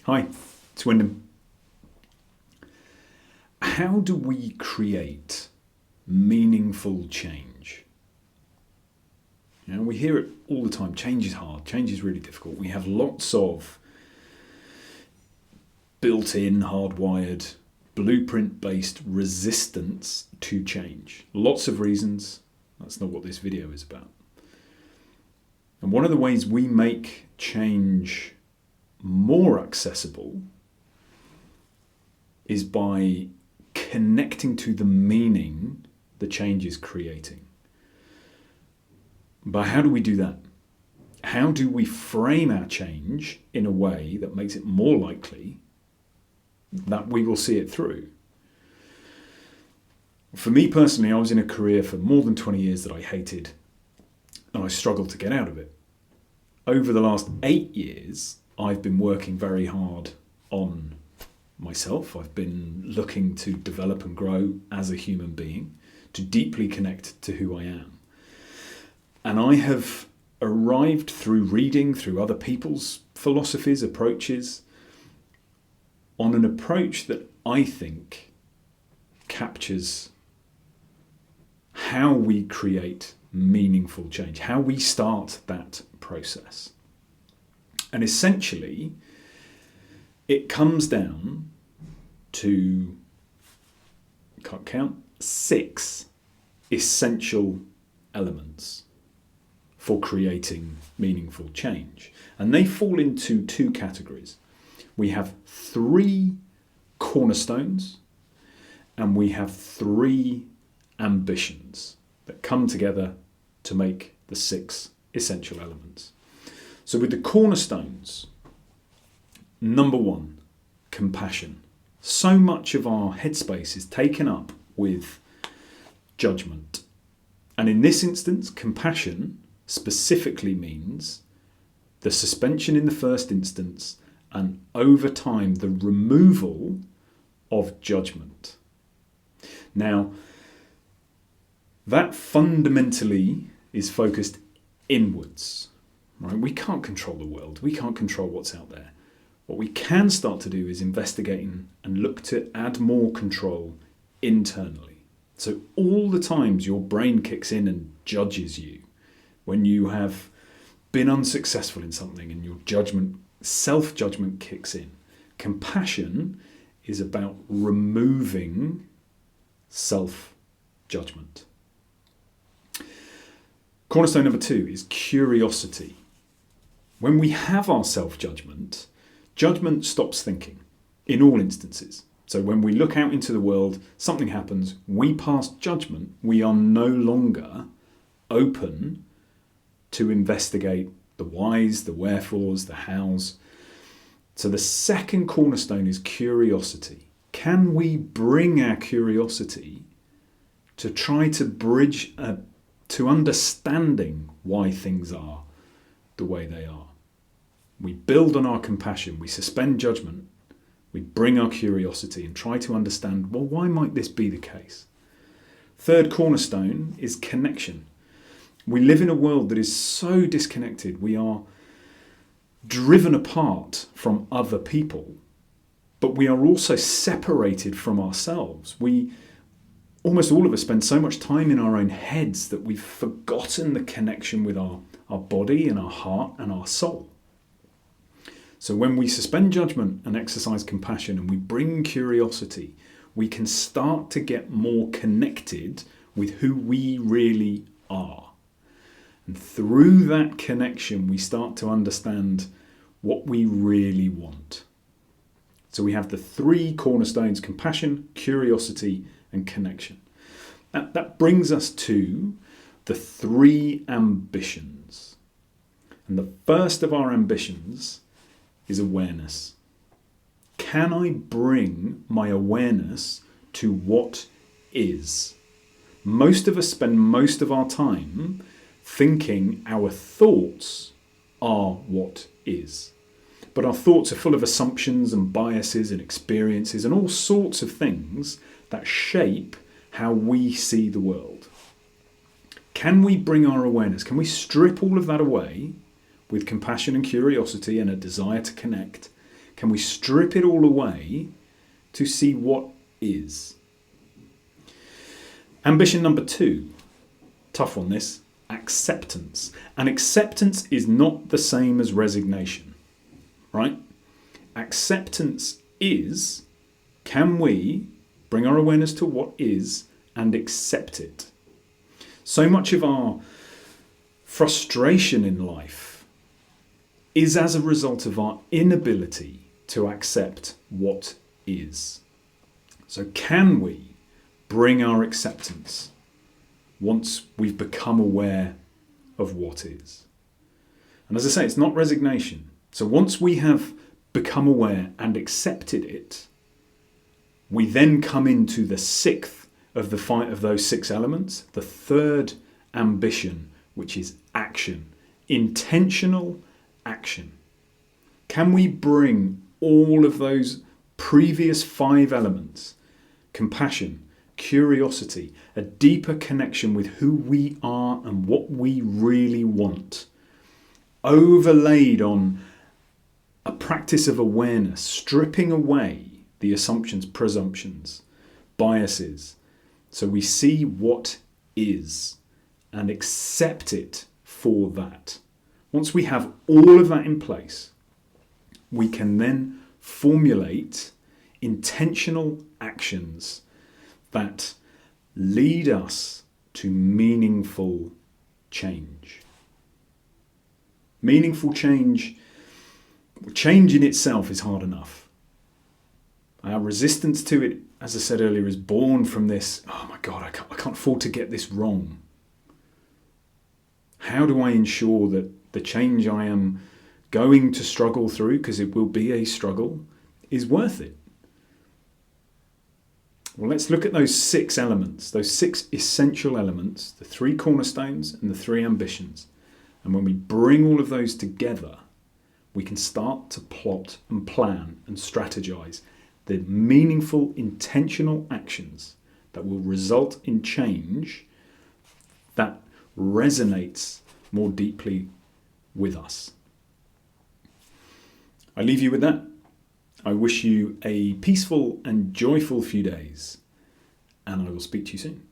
Hi, it's Wyndham. How do we create meaningful change? We hear it all the time. Change is hard. Change is really difficult. We have lots of built-in, hardwired, blueprint-based resistance to change. Lots of reasons. That's not what this video is about. And one of the ways we make change more accessible is by connecting to the meaning the change is creating. But how do we do that? How do we frame our change in a way that makes it more likely that we will see it through? For me personally, I was in a career for more than 20 years that I hated, and I struggled to get out of it. Over the last 8 years, I've been working very hard on myself. I've been looking to develop and grow as a human being, to deeply connect to who I am. And I have arrived through reading, through other people's philosophies, approaches, on an approach that I think captures how we create meaningful change, how we start that process. And essentially, it comes down to, can't count, 6 essential elements for creating meaningful change. And they fall into 2 categories. We have 3 cornerstones and we have 3 ambitions that come together to make the 6 essential elements. So with the cornerstones, number 1, compassion. So much of our headspace is taken up with judgment. And in this instance, compassion specifically means the suspension in the first instance and over time the removal of judgment. Now, that fundamentally is focused inwards. Right? We can't control the world. We can't control what's out there. What we can start to do is investigate and look to add more control internally. So all the times your brain kicks in and judges you, when you have been unsuccessful in something and your judgment, self-judgment kicks in, compassion is about removing self-judgment. Cornerstone number 2 is curiosity. When we have our self-judgment, judgment stops thinking in all instances. So when we look out into the world, something happens, we pass judgment, we are no longer open to investigate the whys, the wherefores, the hows. So the second cornerstone is curiosity. Can we bring our curiosity to try to bridge to understanding why things are the way they are? We build on our compassion, we suspend judgment, we bring our curiosity and try to understand, well, why might this be the case? Third cornerstone is connection. We live in a world that is so disconnected. We are driven apart from other people, but we are also separated from ourselves. Almost all of us spend so much time in our own heads that we've forgotten the connection with our body and our heart and our soul. So when we suspend judgment and exercise compassion and we bring curiosity, we can start to get more connected with who we really are. And through that connection, we start to understand what we really want. So we have the 3 cornerstones: compassion, curiosity, and connection. That brings us to the 3 ambitions. And the first of our ambitions is awareness. Can I bring my awareness to what is? Most of us spend most of our time thinking our thoughts are what is. But our thoughts are full of assumptions and biases and experiences and all sorts of things that shape how we see the world. Can we bring our awareness? Can we strip all of that away with compassion and curiosity and a desire to connect? Can we strip it all away to see what is? Ambition number 2, tough on this, acceptance. And acceptance is not the same as resignation, right? Acceptance is, can we bring our awareness to what is and accept it? So much of our frustration in life is as a result of our inability to accept what is. So can we bring our acceptance once we've become aware of what is? And as I say, it's not resignation. So once we have become aware and accepted it, we then come into the 6th of the 5 of those 6 elements, the 3rd ambition, which is action, intentional action. Can we bring all of those previous 5 elements, compassion, curiosity, a deeper connection with who we are and what we really want, overlaid on a practice of awareness, stripping away the assumptions, presumptions, biases, so we see what is and accept it for that. Once we have all of that in place, we can then formulate intentional actions that lead us to meaningful change. Meaningful change in itself is hard enough. Our resistance to it, as I said earlier, is born from this, oh my God, I can't afford to get this wrong. How do I ensure that the change I am going to struggle through, because it will be a struggle, is worth it? Well, let's look at those 6 elements, those 6 essential elements, the 3 cornerstones and the 3 ambitions. And when we bring all of those together, we can start to plot and plan and strategize the meaningful, intentional actions that will result in change that resonates more deeply with us. I leave you with that. I wish you a peaceful and joyful few days, and I will speak to you soon.